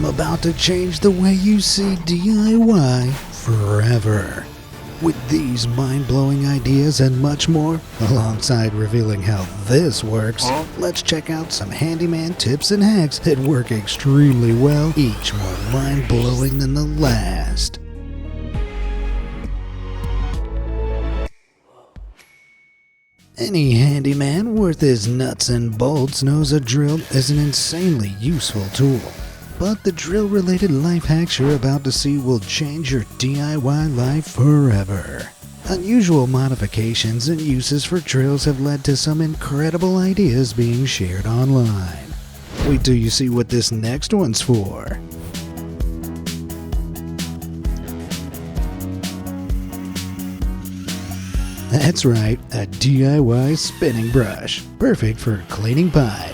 I'm about to change the way you see DIY forever. With these mind-blowing ideas and much more, alongside revealing how this works, let's check out some handyman tips and hacks that work extremely well, each more mind-blowing than the last. Any handyman worth his nuts and bolts knows a drill is an insanely useful tool. But the drill-related life hacks you're about to see will change your DIY life forever. Unusual modifications and uses for drills have led to some incredible ideas being shared online. Wait till you see what this next one's for. That's right, a DIY spinning brush, perfect for cleaning pipes.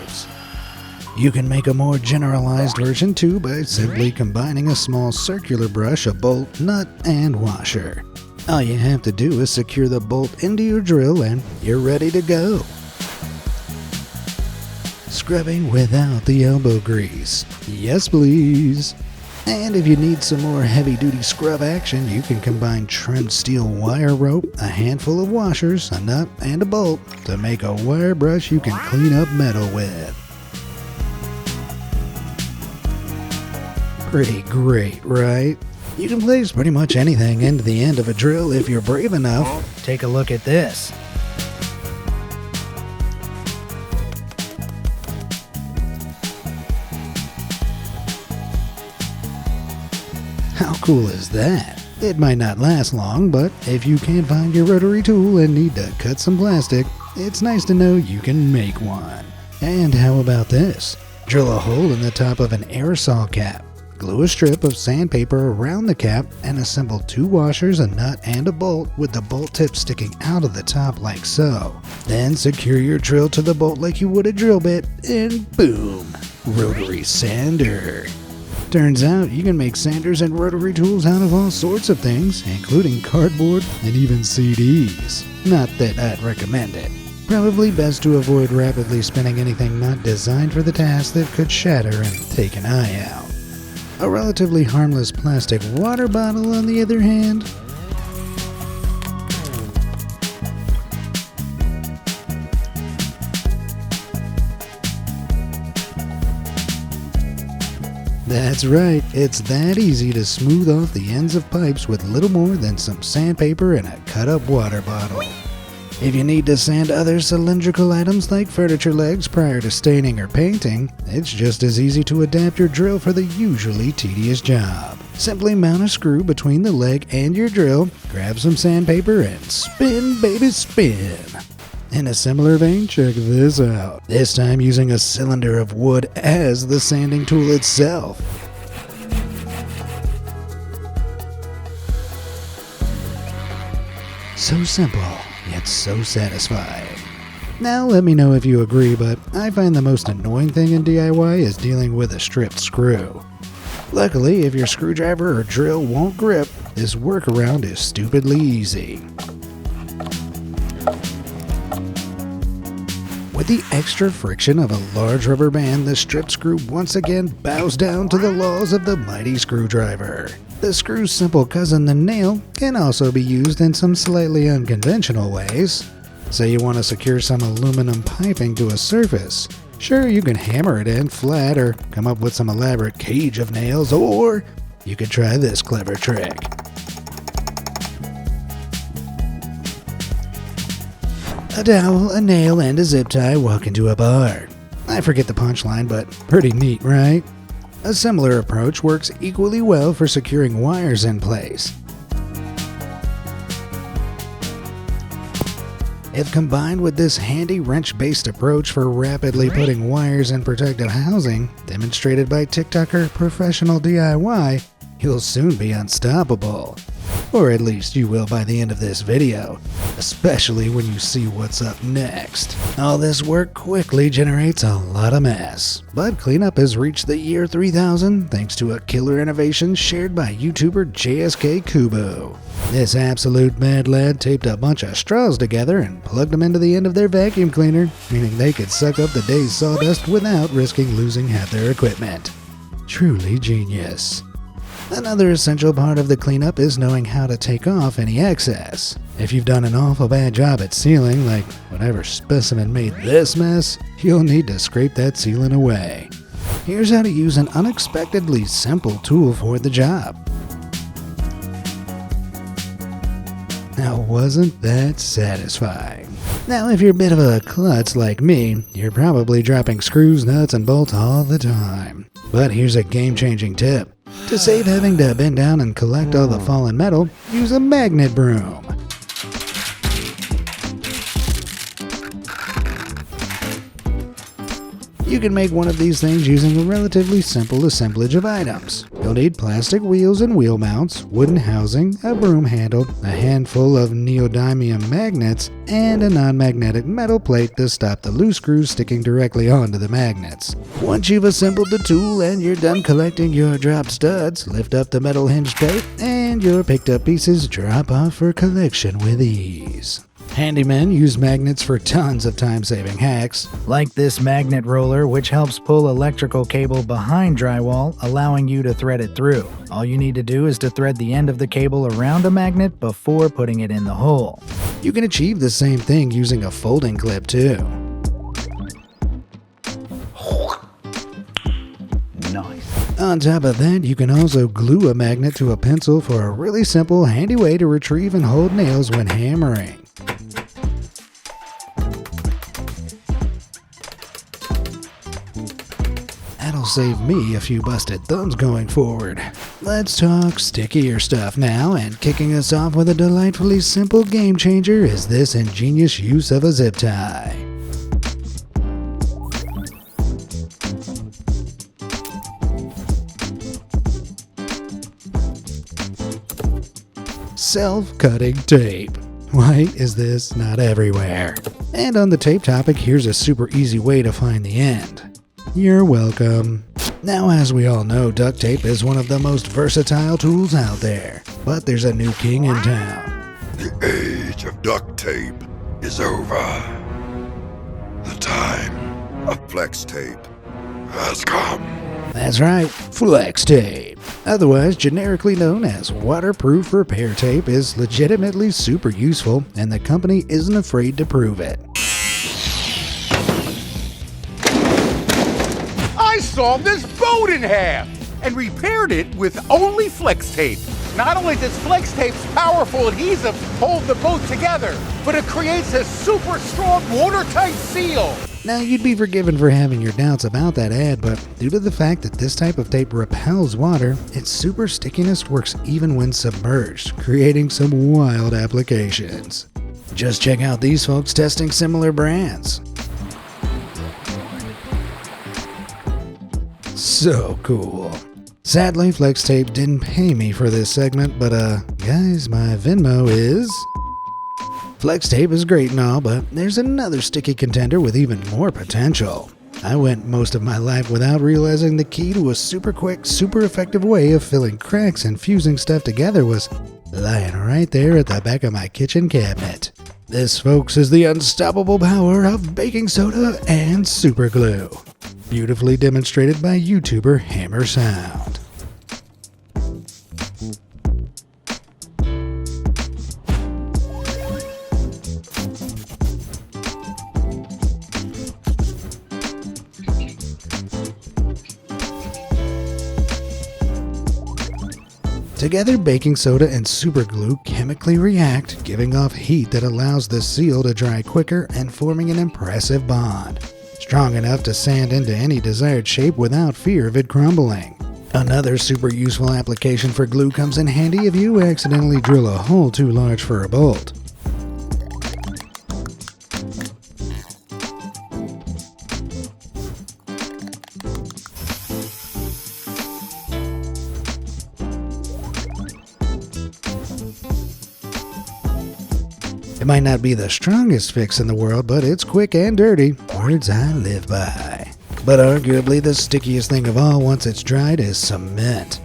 You can make a more generalized version too by simply combining a small circular brush, a bolt, nut, and washer. All you have to do is secure the bolt into your drill and you're ready to go. Scrubbing without the elbow grease. Yes please. And if you need some more heavy-duty scrub action, you can combine trimmed steel wire rope, a handful of washers, a nut, and a bolt to make a wire brush you can clean up metal with. Pretty great, right? You can place pretty much anything into the end of a drill if you're brave enough. Take a look at this. How cool is that? It might not last long, but if you can't find your rotary tool and need to cut some plastic, it's nice to know you can make one. And how about this? Drill a hole in the top of an aerosol cap. Glue a strip of sandpaper around the cap and assemble 2 washers, a nut, and a bolt with the bolt tip sticking out of the top like so. Then secure your drill to the bolt like you would a drill bit, and boom! Rotary sander. Turns out you can make sanders and rotary tools out of all sorts of things, including cardboard and even CDs. Not that I'd recommend it. Probably best to avoid rapidly spinning anything not designed for the task that could shatter and take an eye out. A relatively harmless plastic water bottle, on the other hand, that's right, it's that easy to smooth off the ends of pipes with little more than some sandpaper and a cut-up water bottle. If you need to sand other cylindrical items like furniture legs prior to staining or painting, it's just as easy to adapt your drill for the usually tedious job. Simply mount a screw between the leg and your drill, grab some sandpaper, and spin, baby, spin. In a similar vein, check this out. This time using a cylinder of wood as the sanding tool itself. So simple, yet so satisfying. Now let me know if you agree, but I find the most annoying thing in DIY is dealing with a stripped screw. Luckily, if your screwdriver or drill won't grip, this workaround is stupidly easy. With the extra friction of a large rubber band, the stripped screw once again bows down to the laws of the mighty screwdriver. The screw's simple cousin, the nail, can also be used in some slightly unconventional ways. Say you want to secure some aluminum piping to a surface. Sure, you can hammer it in flat or come up with some elaborate cage of nails, or you could try this clever trick. A dowel, a nail, and a zip tie walk into a bar. I forget the punchline, but pretty neat, right? A similar approach works equally well for securing wires in place. If combined with this handy wrench-based approach for rapidly putting wires in protective housing, demonstrated by TikToker Professional DIY, you'll soon be unstoppable. Or at least you will by the end of this video, especially when you see what's up next. All this work quickly generates a lot of mess, but cleanup has reached the year 3000 thanks to a killer innovation shared by YouTuber JSK Kubo. This absolute mad lad taped a bunch of straws together and plugged them into the end of their vacuum cleaner, meaning they could suck up the day's sawdust without risking losing half their equipment. Truly genius. Another essential part of the cleanup is knowing how to take off any excess. If you've done an awful bad job at sealing, like whatever specimen made this mess, you'll need to scrape that sealant away. Here's how to use an unexpectedly simple tool for the job. Now, wasn't that satisfying? Now, if you're a bit of a klutz like me, you're probably dropping screws, nuts, and bolts all the time. But here's a game-changing tip. To save having to bend down and collect all the fallen metal, use a magnet broom. You can make one of these things using a relatively simple assemblage of items. You'll need plastic wheels and wheel mounts, wooden housing, a broom handle, a handful of neodymium magnets, and a non-magnetic metal plate to stop the loose screws sticking directly onto the magnets. Once you've assembled the tool and you're done collecting your dropped studs, lift up the metal hinge plate and your picked up pieces drop off for collection with ease. Handymen use magnets for tons of time-saving hacks, like this magnet roller, which helps pull electrical cable behind drywall, allowing you to thread it through. All you need to do is to thread the end of the cable around a magnet before putting it in the hole. You can achieve the same thing using a folding clip too. Nice. On top of that, you can also glue a magnet to a pencil for a really simple, handy way to retrieve and hold nails when hammering. That'll save me a few busted thumbs going forward. Let's talk stickier stuff now, and kicking us off with a delightfully simple game changer is this ingenious use of a zip tie. Self-cutting tape. Why is this not everywhere? And on the tape topic, here's a super easy way to find the end. You're welcome. Now, as we all know, duct tape is one of the most versatile tools out there. But there's a new king in town. The age of duct tape is over. The time of flex tape has come. That's right, flex tape. Otherwise generically known as waterproof repair tape, is legitimately super useful, and the company isn't afraid to prove it. I sawed this boat in half and repaired it with only flex tape. Not only does flex tape's powerful adhesive hold the boat together, but it creates a super strong watertight seal. Now, you'd be forgiven for having your doubts about that ad, but due to the fact that this type of tape repels water, its super stickiness works even when submerged, creating some wild applications. Just check out these folks testing similar brands. So cool. Sadly, Flex Tape didn't pay me for this segment, but guys, my Venmo is... Flex Tape is great and all, but there's another sticky contender with even more potential. I went most of my life without realizing the key to a super quick, super effective way of filling cracks and fusing stuff together was lying right there at the back of my kitchen cabinet. This, folks, is the unstoppable power of baking soda and super glue. Beautifully demonstrated by YouTuber Hammer Sound. Together, baking soda and super glue chemically react, giving off heat that allows the seal to dry quicker and forming an impressive bond. Strong enough to sand into any desired shape without fear of it crumbling. Another super useful application for glue comes in handy if you accidentally drill a hole too large for a bolt. It might not be the strongest fix in the world, but it's quick and dirty. Words I live by. But arguably the stickiest thing of all once it's dried is cement.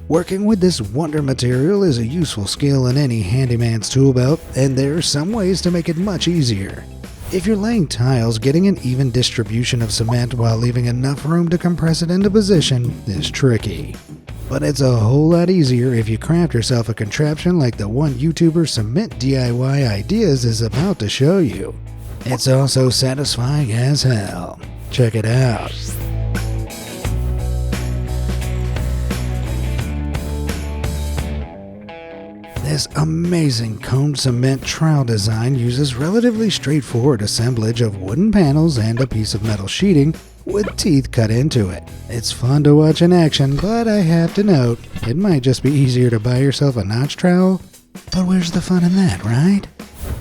Working with this wonder material is a useful skill in any handyman's tool belt, and there are some ways to make it much easier. If you're laying tiles, getting an even distribution of cement while leaving enough room to compress it into position is tricky. But it's a whole lot easier if you craft yourself a contraption like the one YouTuber Cement DIY Ideas is about to show you. It's also satisfying as hell. Check it out. This amazing coned cement trowel design uses relatively straightforward assemblage of wooden panels and a piece of metal sheeting with teeth cut into it. It's fun to watch in action, but I have to note, it might just be easier to buy yourself a notch trowel. But where's the fun in that, right?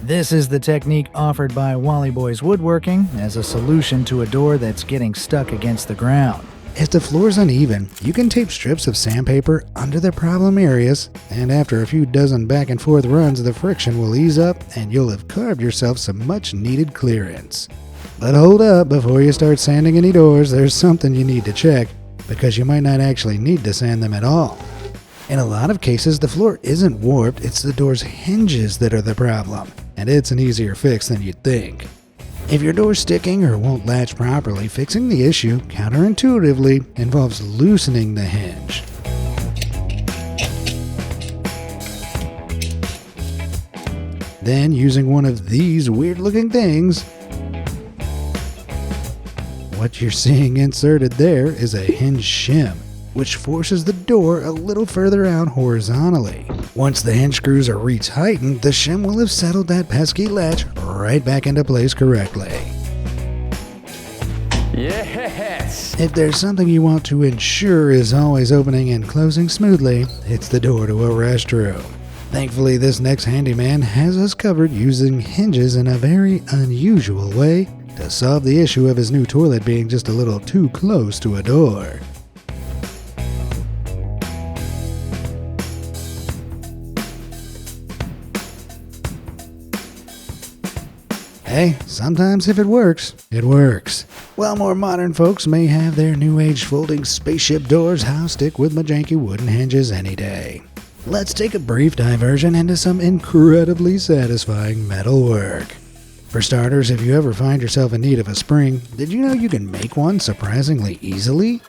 This is the technique offered by Wally Boys Woodworking as a solution to a door that's getting stuck against the ground. If the floor's uneven, you can tape strips of sandpaper under the problem areas, and after a few dozen back and forth runs, the friction will ease up and you'll have carved yourself some much needed clearance. But hold up, before you start sanding any doors, there's something you need to check, because you might not actually need to sand them at all. In a lot of cases, the floor isn't warped, it's the door's hinges that are the problem, and it's an easier fix than you'd think. If your door's sticking or won't latch properly, fixing the issue, counterintuitively, involves loosening the hinge. Then, using one of these weird-looking things, what you're seeing inserted there is a hinge shim, which forces the door a little further out horizontally. Once the hinge screws are retightened, the shim will have settled that pesky latch right back into place correctly. Yes! If there's something you want to ensure is always opening and closing smoothly, it's the door to a restroom. Thankfully, this next handyman has us covered using hinges in a very unusual way to solve the issue of his new toilet being just a little too close to a door. Hey, sometimes if it works, it works. While more modern folks may have their new age folding spaceship doors, I'll stick with my janky wooden hinges any day. Let's take a brief diversion into some incredibly satisfying metal work. For starters, if you ever find yourself in need of a spring, did you know you can make one surprisingly easily?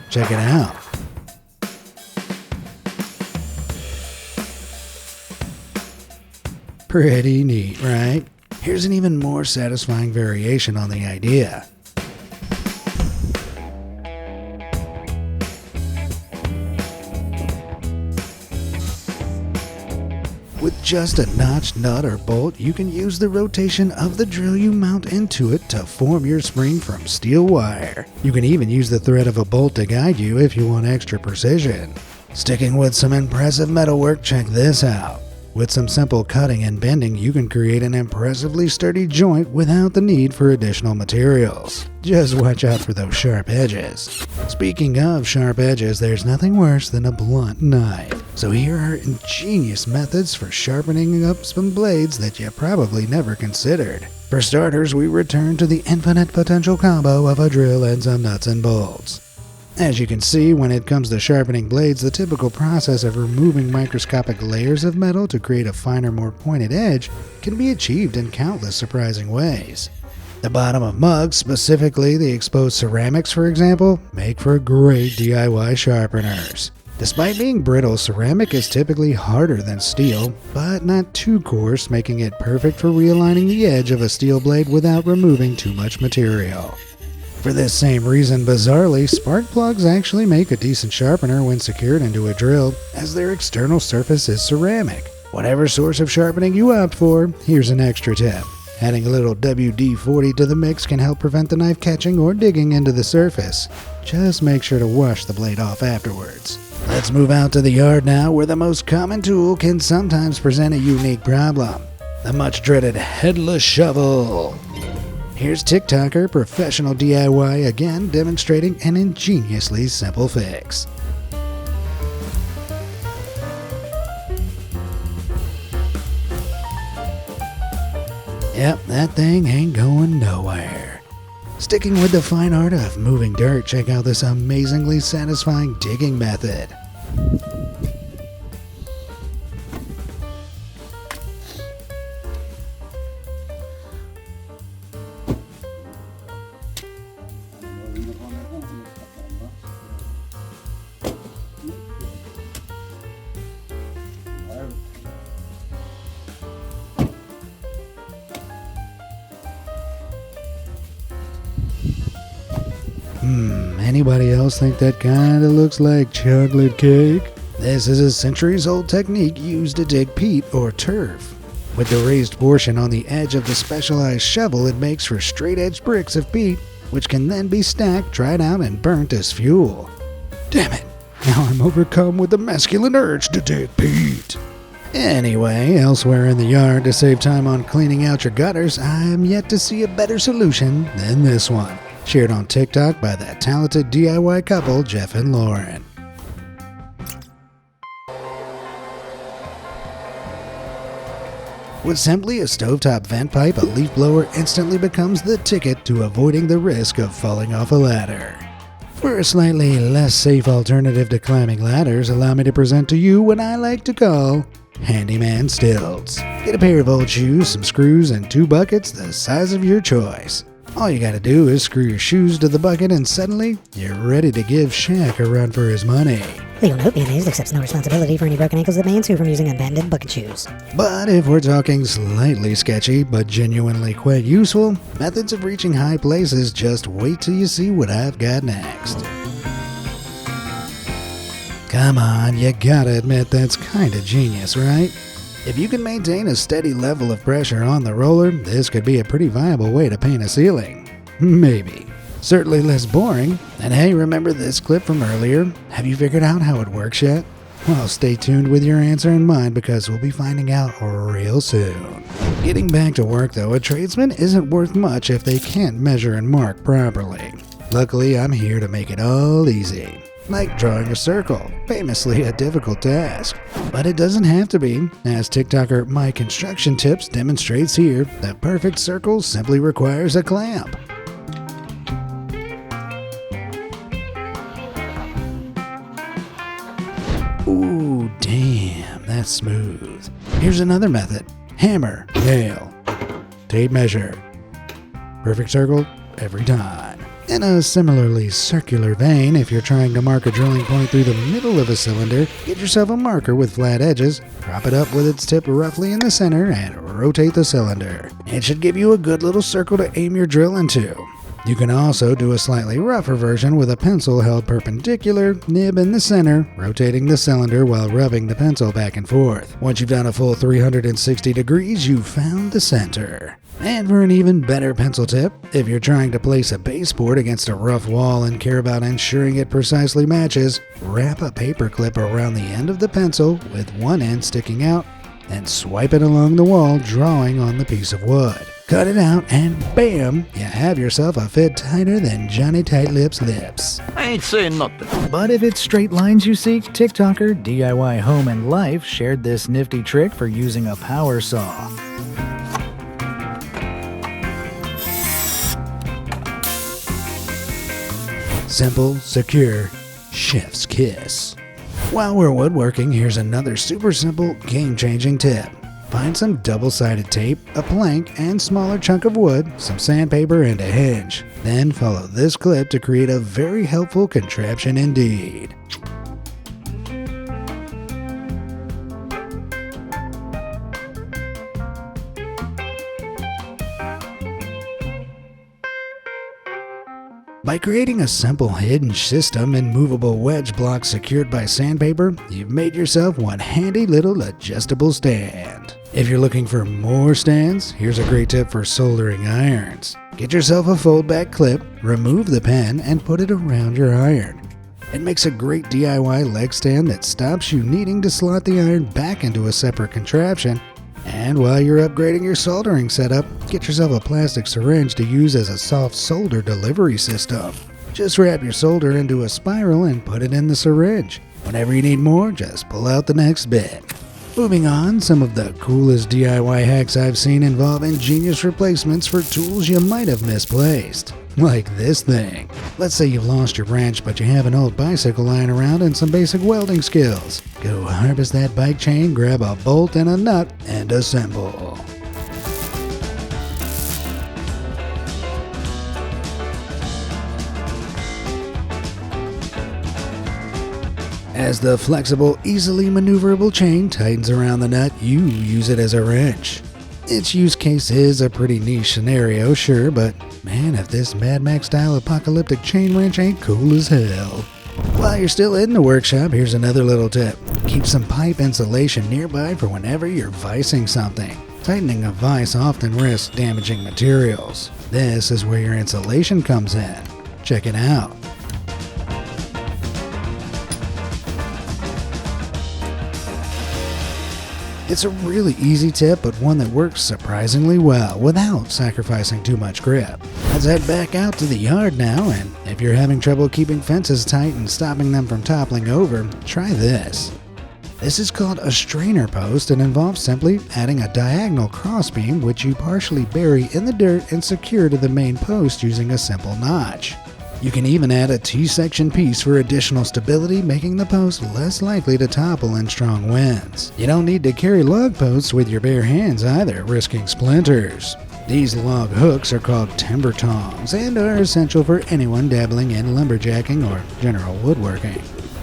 Check it out. Pretty neat, right? Here's an even more satisfying variation on the idea. With just a notched nut or bolt, you can use the rotation of the drill you mount into it to form your spring from steel wire. You can even use the thread of a bolt to guide you if you want extra precision. Sticking with some impressive metalwork, check this out. With some simple cutting and bending, you can create an impressively sturdy joint without the need for additional materials. Just watch out for those sharp edges. Speaking of sharp edges, there's nothing worse than a blunt knife. So here are ingenious methods for sharpening up some blades that you probably never considered. For starters, we return to the infinite potential combo of a drill and some nuts and bolts. As you can see, when it comes to sharpening blades, the typical process of removing microscopic layers of metal to create a finer, more pointed edge can be achieved in countless surprising ways. The bottom of mugs, specifically the exposed ceramics for example, make for great DIY sharpeners. Despite being brittle, ceramic is typically harder than steel, but not too coarse, making it perfect for realigning the edge of a steel blade without removing too much material. For this same reason, bizarrely, spark plugs actually make a decent sharpener when secured into a drill, as their external surface is ceramic. Whatever source of sharpening you opt for, here's an extra tip. Adding a little WD-40 to the mix can help prevent the knife catching or digging into the surface. Just make sure to wash the blade off afterwards. Let's move out to the yard now, where the most common tool can sometimes present a unique problem. The much dreaded headless shovel. Here's TikToker Professional DIY again demonstrating an ingeniously simple fix. Yep, that thing ain't going nowhere. Sticking with the fine art of moving dirt, check out this amazingly satisfying digging method. Anybody else think that kinda looks like chocolate cake? This is a centuries-old technique used to dig peat or turf. With the raised portion on the edge of the specialized shovel, it makes for straight-edged bricks of peat, which can then be stacked, dried out, and burnt as fuel. Damn it! Now I'm overcome with the masculine urge to dig peat. Anyway, elsewhere in the yard, to save time on cleaning out your gutters, I am yet to see a better solution than this one, shared on TikTok by that talented DIY couple, Jeff and Lauren. With simply a stovetop vent pipe, a leaf blower instantly becomes the ticket to avoiding the risk of falling off a ladder. For a slightly less safe alternative to climbing ladders, allow me to present to you what I like to call handyman stilts. Get a pair of old shoes, some screws, and 2 buckets the size of your choice. All you gotta do is screw your shoes to the bucket and suddenly you're ready to give Shaq a run for his money. Legal note, Mayonnaise accepts no responsibility for any broken ankles that may ensue from using unpatented bucket shoes. But if we're talking slightly sketchy but genuinely quite useful methods of reaching high places, just wait till you see what I've got next. Come on, you gotta admit that's kinda genius, right? If you can maintain a steady level of pressure on the roller, this could be a pretty viable way to paint a ceiling. Maybe. Certainly less boring. And hey, remember this clip from earlier? Have you figured out how it works yet? Well, stay tuned with your answer in mind because we'll be finding out real soon. Getting back to work though, a tradesman isn't worth much if they can't measure and mark properly. Luckily, I'm here to make it all easy. Like drawing a circle, famously a difficult task. But it doesn't have to be. As TikToker My Construction Tips demonstrates here, the perfect circle simply requires a clamp. Ooh, damn, that's smooth. Here's another method. Hammer, nail, tape measure. Perfect circle every time. In a similarly circular vein, if you're trying to mark a drilling point through the middle of a cylinder, get yourself a marker with flat edges, prop it up with its tip roughly in the center, and rotate the cylinder. It should give you a good little circle to aim your drill into. You can also do a slightly rougher version with a pencil held perpendicular, nib in the center, rotating the cylinder while rubbing the pencil back and forth. Once you've done a full 360 degrees, you've found the center. And for an even better pencil tip, if you're trying to place a baseboard against a rough wall and care about ensuring it precisely matches, wrap a paper clip around the end of the pencil with one end sticking out and swipe it along the wall, drawing on the piece of wood. Cut it out and bam, you have yourself a fit tighter than Johnny Tightlip's lips. I ain't saying nothing. But if it's straight lines you seek, TikToker DIY Home and Life shared this nifty trick for using a power saw. Simple, secure, chef's kiss. While we're woodworking, here's another super simple, game-changing tip. Find some double-sided tape, a plank, and smaller chunk of wood, some sandpaper, and a hinge. Then follow this clip to create a very helpful contraption indeed. By creating a simple hinge system and movable wedge blocks secured by sandpaper, you've made yourself one handy little adjustable stand. If you're looking for more stands, here's a great tip for soldering irons. Get yourself a fold-back clip, remove the pen, and put it around your iron. It makes a great DIY leg stand that stops you needing to slot the iron back into a separate contraption. And while you're upgrading your soldering setup, get yourself a plastic syringe to use as a soft solder delivery system. Just wrap your solder into a spiral and put it in the syringe. Whenever you need more, just pull out the next bit. Moving on, some of the coolest DIY hacks I've seen involve ingenious replacements for tools you might have misplaced. Like this thing. Let's say you've lost your wrench, but you have an old bicycle lying around and some basic welding skills. Go harvest that bike chain, grab a bolt and a nut, and assemble. As the flexible, easily maneuverable chain tightens around the nut, you use it as a wrench. Its use case is a pretty niche scenario, sure, but man, if this Mad Max-style apocalyptic chain wrench ain't cool as hell. While you're still in the workshop, here's another little tip. Keep some pipe insulation nearby for whenever you're vicing something. Tightening a vise often risks damaging materials. This is where your insulation comes in. Check it out. It's a really easy tip, but one that works surprisingly well without sacrificing too much grip. Let's head back out to the yard now, and if you're having trouble keeping fences tight and stopping them from toppling over, try this. This is called a strainer post and involves simply adding a diagonal crossbeam which you partially bury in the dirt and secure to the main post using a simple notch. You can even add a T-section piece for additional stability, making the post less likely to topple in strong winds. You don't need to carry log posts with your bare hands either, risking splinters. These log hooks are called timber tongs and are essential for anyone dabbling in lumberjacking or general woodworking.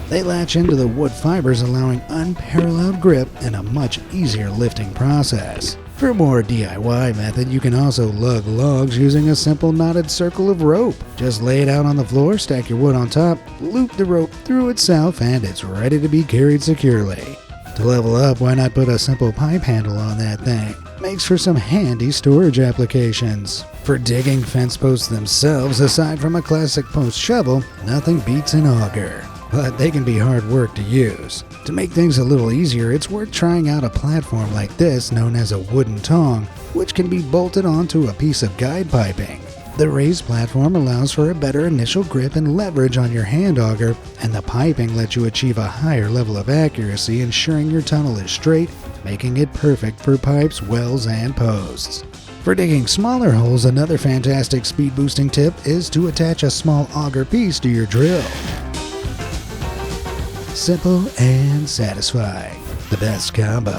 They latch into the wood fibers, allowing unparalleled grip and a much easier lifting process. For a more DIY method, you can also lug logs using a simple knotted circle of rope. Just lay it out on the floor, stack your wood on top, loop the rope through itself, and it's ready to be carried securely. To level up, why not put a simple pipe handle on that thing? Makes for some handy storage applications. For digging fence posts themselves, aside from a classic post shovel, nothing beats an auger. But they can be hard work to use. To make things a little easier, it's worth trying out a platform like this known as a wooden tong, which can be bolted onto a piece of guide piping. The raised platform allows for a better initial grip and leverage on your hand auger, and the piping lets you achieve a higher level of accuracy, ensuring your tunnel is straight, making it perfect for pipes, wells, and posts. For digging smaller holes, another fantastic speed boosting tip is to attach a small auger piece to your drill. Simple and satisfying. The best combo.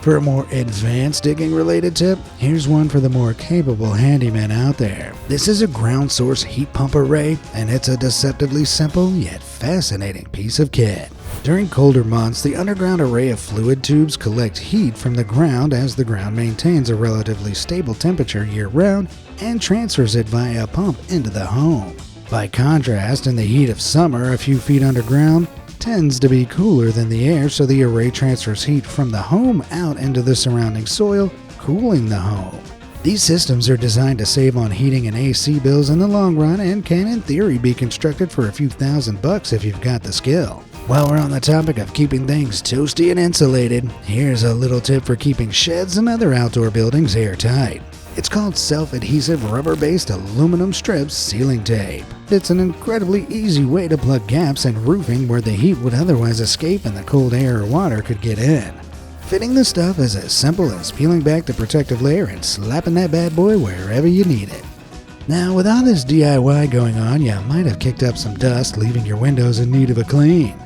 For a more advanced digging related tip, here's one for the more capable handymen out there. This is a ground source heat pump array, and it's a deceptively simple yet fascinating piece of kit. During colder months, the underground array of fluid tubes collect heat from the ground as the ground maintains a relatively stable temperature year-round and transfers it via a pump into the home. By contrast, in the heat of summer, a few feet underground tends to be cooler than the air, so the array transfers heat from the home out into the surrounding soil, cooling the home. These systems are designed to save on heating and AC bills in the long run and can in theory be constructed for a few $1,000 if you've got the skill. While we're on the topic of keeping things toasty and insulated, here's a little tip for keeping sheds and other outdoor buildings airtight. It's called self-adhesive rubber-based aluminum strips sealing tape. It's an incredibly easy way to plug gaps in roofing where the heat would otherwise escape and the cold air or water could get in. Fitting the stuff is as simple as peeling back the protective layer and slapping that bad boy wherever you need it. Now, with all this DIY going on, you might have kicked up some dust, leaving your windows in need of a clean.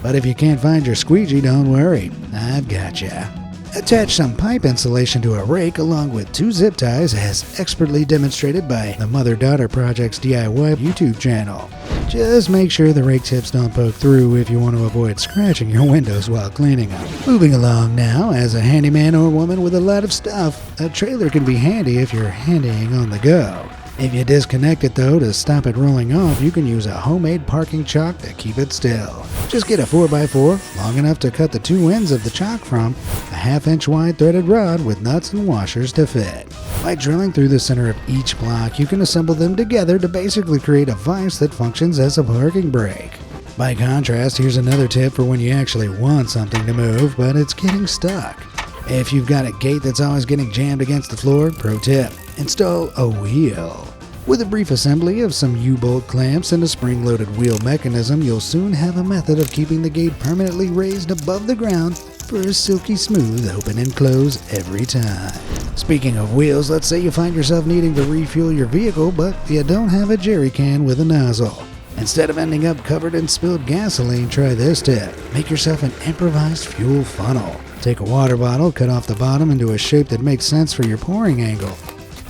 But if you can't find your squeegee, don't worry, I've got ya. Attach some pipe insulation to a rake along with 2 zip ties as expertly demonstrated by the Mother-Daughter Project's DIY YouTube channel. Just make sure the rake tips don't poke through if you want to avoid scratching your windows while cleaning them. Moving along now, as a handyman or woman with a lot of stuff, a trailer can be handy if you're handying on the go. If you disconnect it though to stop it rolling off, you can use a homemade parking chalk to keep it still. Just get a 4x4 long enough to cut the 2 ends of the chalk from, a 1/2-inch wide threaded rod with nuts and washers to fit. By drilling through the center of each block, you can assemble them together to basically create a vise that functions as a parking brake. By contrast, here's another tip for when you actually want something to move, but it's getting stuck. If you've got a gate that's always getting jammed against the floor, pro tip, install a wheel. With a brief assembly of some U-bolt clamps and a spring-loaded wheel mechanism, you'll soon have a method of keeping the gate permanently raised above the ground for a silky smooth open and close every time. Speaking of wheels, let's say you find yourself needing to refuel your vehicle, but you don't have a jerry can with a nozzle. Instead of ending up covered in spilled gasoline, try this tip. Make yourself an improvised fuel funnel. Take a water bottle, cut off the bottom into a shape that makes sense for your pouring angle.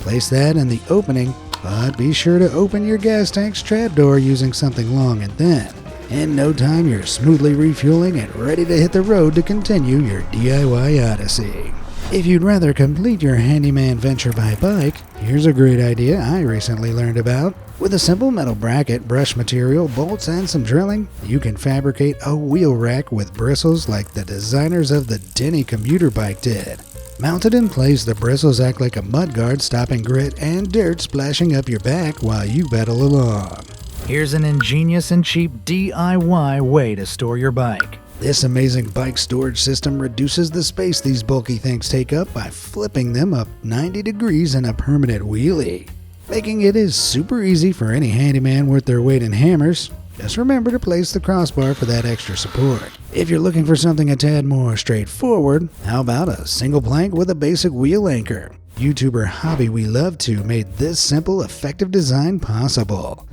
Place that in the opening, but be sure to open your gas tank's trapdoor using something long and thin. In no time, you're smoothly refueling and ready to hit the road to continue your DIY odyssey. If you'd rather complete your handyman venture by bike, here's a great idea I recently learned about. With a simple metal bracket, brush material, bolts, and some drilling, you can fabricate a wheel rack with bristles like the designers of the Denny commuter bike did. Mounted in place, the bristles act like a mudguard, stopping grit and dirt splashing up your back while you pedal along. Here's an ingenious and cheap DIY way to store your bike. This amazing bike storage system reduces the space these bulky things take up by flipping them up 90 degrees in a permanent wheelie, making it is super easy for any handyman worth their weight in hammers. Just remember to place the crossbar for that extra support. If you're looking for something a tad more straightforward, how about a single plank with a basic wheel anchor? YouTuber Hobby We Love To made this simple, effective design possible.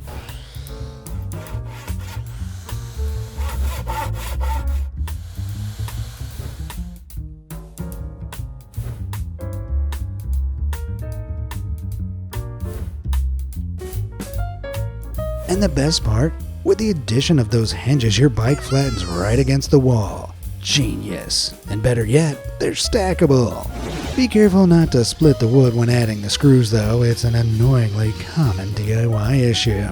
And the best part, with the addition of those hinges, your bike flattens right against the wall. Genius. And better yet, they're stackable. Be careful not to split the wood when adding the screws though, it's an annoyingly common DIY issue.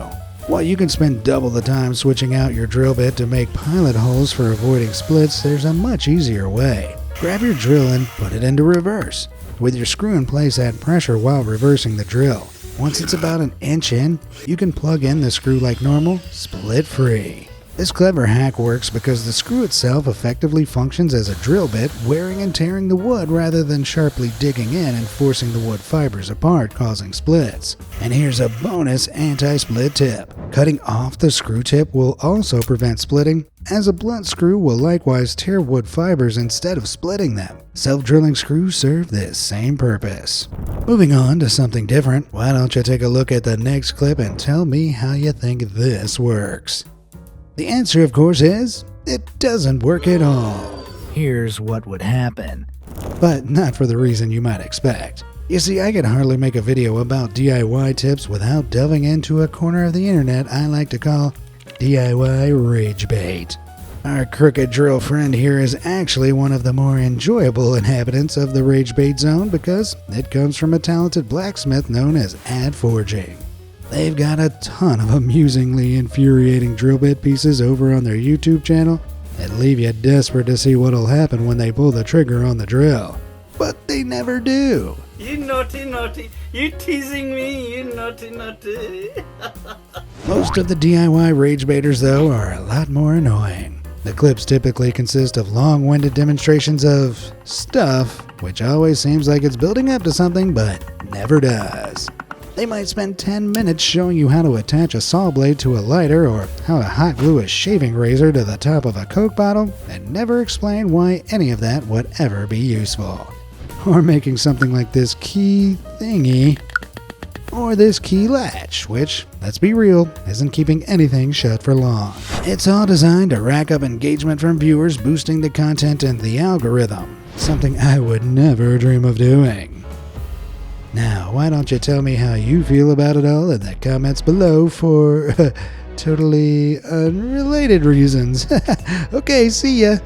While you can spend double the time switching out your drill bit to make pilot holes for avoiding splits, there's a much easier way. Grab your drill and put it into reverse. With your screw in place, add pressure while reversing the drill. Once it's about an inch in, you can plug in the screw like normal, split free. This clever hack works because the screw itself effectively functions as a drill bit, wearing and tearing the wood rather than sharply digging in and forcing the wood fibers apart, causing splits. And here's a bonus anti-split tip. Cutting off the screw tip will also prevent splitting, as a blunt screw will likewise tear wood fibers instead of splitting them. Self-drilling screws serve this same purpose. Moving on to something different, why don't you take a look at the next clip and tell me how you think this works? The answer, of course, is it doesn't work at all. Here's what would happen. But not for the reason you might expect. You see, I could hardly make a video about DIY tips without delving into a corner of the internet I like to call DIY rage bait. Our crooked drill friend here is actually one of the more enjoyable inhabitants of the rage bait zone because it comes from a talented blacksmith known as Ad Forging. They've got a ton of amusingly infuriating drill bit pieces over on their YouTube channel that leave you desperate to see what'll happen when they pull the trigger on the drill. But they never do. You naughty, naughty. You teasing me, you naughty, naughty. Most of the DIY rage baiters, though, are a lot more annoying. The clips typically consist of long-winded demonstrations of stuff, which always seems like it's building up to something, but never does. They might spend 10 minutes showing you how to attach a saw blade to a lighter or how to hot glue a shaving razor to the top of a Coke bottle and never explain why any of that would ever be useful. Or making something like this key thingy or this key latch, which, let's be real, isn't keeping anything shut for long. It's all designed to rack up engagement from viewers, boosting the content and the algorithm, something I would never dream of doing. Now, why don't you tell me how you feel about it all in the comments below for totally unrelated reasons. Okay, see ya.